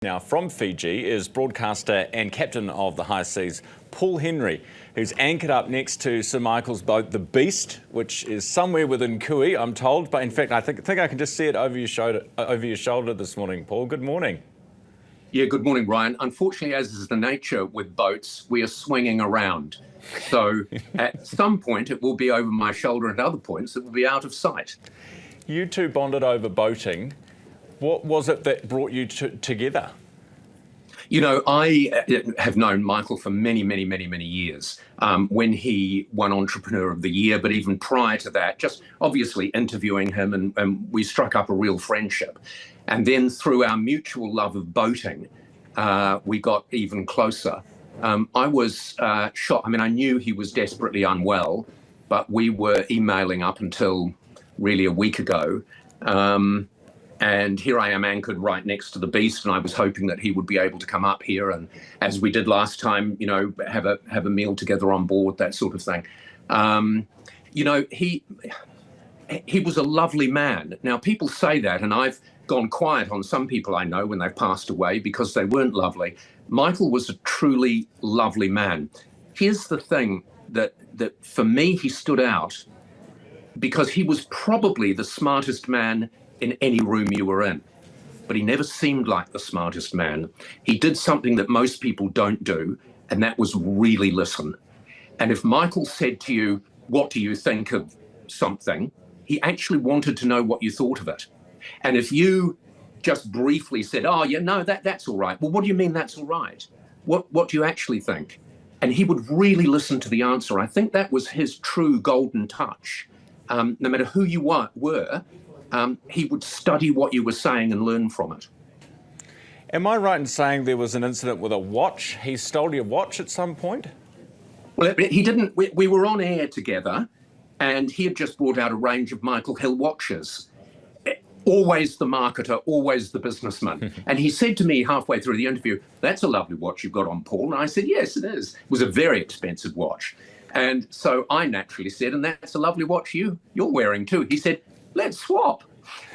Now from Fiji is broadcaster and captain of the high seas, Paul Henry, who's anchored up next to Sir Michael's boat, the Beast, which is somewhere within Kui, I'm told. But in fact, I think I can just see it over your shoulder this morning, Paul. Good morning. Yeah, good morning, Ryan. Unfortunately, as is the nature with boats, we are swinging around. So at some point it will be over my shoulder, and at other points it will be out of sight. You two bonded over boating. What was it that brought you together? You know, I have known Michael for many years. When he won Entrepreneur of the Year, but even prior to that, just obviously interviewing him, and we struck up a real friendship. And then through our mutual love of boating, we got even closer. I was shocked. I mean, I knew he was desperately unwell, but we were emailing up until really a week ago. And here I am anchored right next to the Beast, and I was hoping that he would be able to come up here and, as we did last time, you know, have a meal together on board, that sort of thing. You know, he was a lovely man. Now, people say that, and I've gone quiet on some people I know when they've passed away because they weren't lovely. Michael was a truly lovely man. Here's the thing that for me, he stood out because he was probably the smartest man in any room you were in, but he never seemed like the smartest man. He did something that most people don't do, and that was really listen. And if Michael said to you, "What do you think of something?" he actually wanted to know what you thought of it. And if you just briefly said, "Oh, yeah, no, that's all right." Well, what do you mean that's all right? What do you actually think? And he would really listen to the answer. I think that was his true golden touch. No matter who you were, he would study what you were saying and learn from it. Am I right in saying there was an incident with a watch? He stole your watch at some point? Well, he didn't. We were on air together, and he had just brought out a range of Michael Hill watches. Always the marketer, always the businessman. And he said to me halfway through the interview, "That's a lovely watch you've got on, Paul." And I said, "Yes, it is." It was a very expensive watch. And so I naturally said, "And that's a lovely watch you're wearing too." He said, "Let's swap."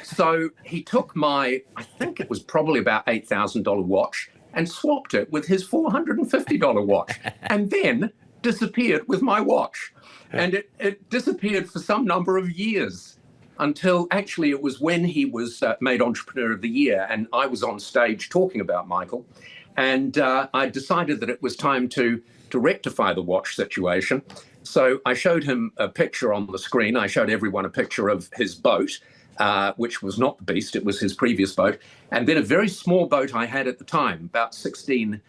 So he took my, I think it was probably about $8,000 watch, and swapped it with his $450 watch, and then disappeared with my watch. And it disappeared for some number of years, until actually it was when he was made Entrepreneur of the Year, and I was on stage talking about Michael, and I decided that it was time to rectify the watch situation. So I showed him a picture on the screen. I showed everyone a picture of his boat, which was not the Beast, it was his previous boat. And then a very small boat I had at the time, about 16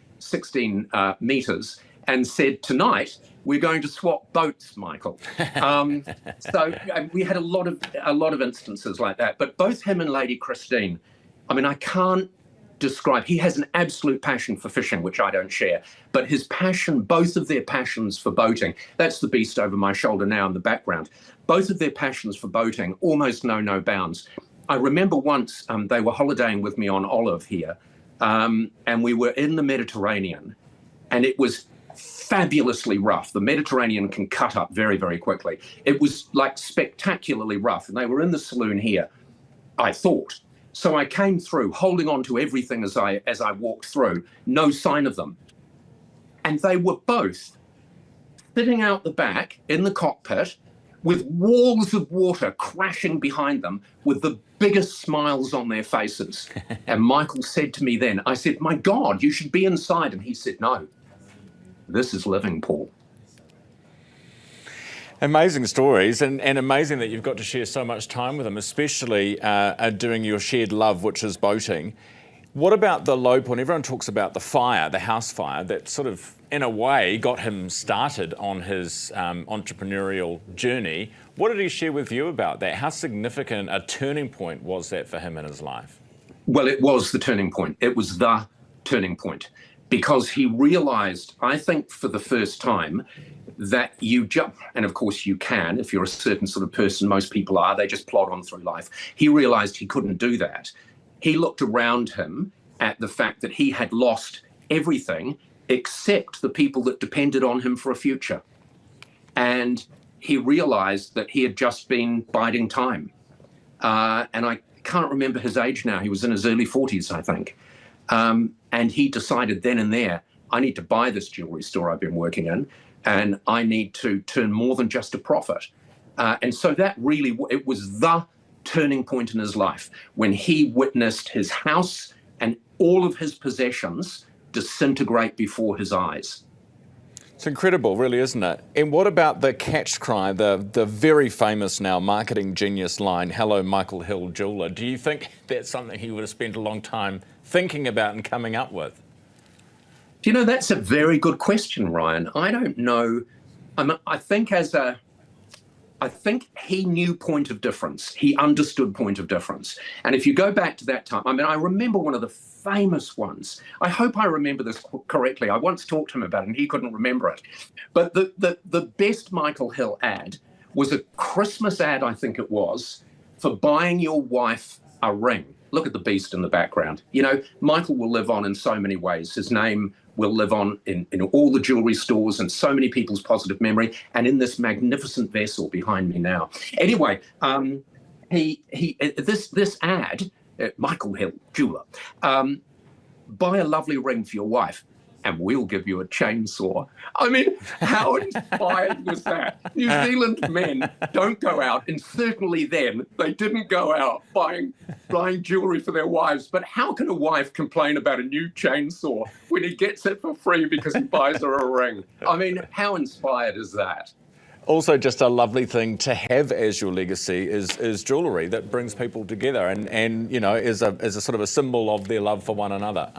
meters, and said, "Tonight, we're going to swap boats, Michael." So we had a lot of instances like that. But both him and Lady Christine, I mean, I can't describe. He has an absolute passion for fishing, which I don't share. But his passion, both of their passions for boating, that's the Beast over my shoulder now in the background. Both of their passions for boating almost know no bounds. I remember once they were holidaying with me on Olive here, and we were in the Mediterranean, and it was fabulously rough. The Mediterranean can cut up very quickly. It was like spectacularly rough, and they were in the saloon here, I thought. So I came through, holding on to everything as I walked through, no sign of them. And they were both sitting out the back in the cockpit with walls of water crashing behind them, with the biggest smiles on their faces. And Michael said to me then, I said, "My God, you should be inside." And he said, "No, this is living, Paul." Amazing stories, and amazing that you've got to share so much time with them, especially doing your shared love, which is boating. What about the low point? Everyone talks about the fire, the house fire, that sort of, in a way, got him started on his entrepreneurial journey. What did he share with you about that? How significant a turning point was that for him in his life? Well, it was the turning point. It was the turning point, because he realized, I think for the first time, that you jump, and of course you can, if you're a certain sort of person, most people are, they just plod on through life. He realized he couldn't do that. He looked around him at the fact that he had lost everything except the people that depended on him for a future. And he realized that he had just been biding time. And I can't remember his age now. He was in his early 40s, I think. And he decided then and there, I need to buy this jewellery store I've been working in, and I need to turn more than just a profit. And so that really, it was the turning point in his life when he witnessed his house and all of his possessions disintegrate before his eyes. It's incredible, really, isn't it? And what about the catch cry, the very famous now marketing genius line, "Hello, Michael Hill, jeweller"? Do you think that's something he would have spent a long time thinking about and coming up with? Do you know, that's a very good question, Ryan. I don't know. I think he knew point of difference. He understood point of difference. And if you go back to that time, I remember one of the famous ones. I hope I remember this correctly. I once talked to him about it and he couldn't remember it. But the best Michael Hill ad was a Christmas ad, I think it was, for buying your wife a ring. Look at the beast in the background. You know, Michael will live on in so many ways. His name will live on in all the jewellery stores and so many people's positive memory, and in this magnificent vessel behind me now. Anyway, this ad, Michael Hill, jeweller, buy a lovely ring for your wife and we'll give you a chainsaw. I mean, how inspired was that? New Zealand men don't go out, and certainly then they didn't go out buying jewellery for their wives. But how can a wife complain about a new chainsaw when he gets it for free because he buys her a ring? I mean, how inspired is that? Also, just a lovely thing to have as your legacy is jewellery that brings people together and you know, is a sort of a symbol of their love for one another.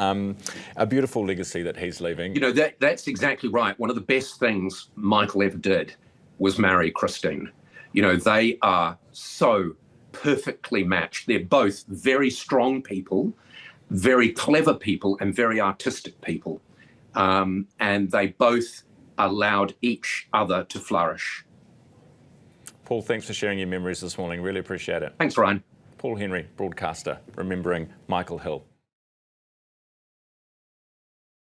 A beautiful legacy that he's leaving. You know, that's exactly right. One of the best things Michael ever did was marry Christine. You know, they are so perfectly matched. They're both very strong people, very clever people, and very artistic people. And they both allowed each other to flourish. Paul, thanks for sharing your memories this morning. Really appreciate it. Thanks, Ryan. Paul Henry, broadcaster, remembering Michael Hill.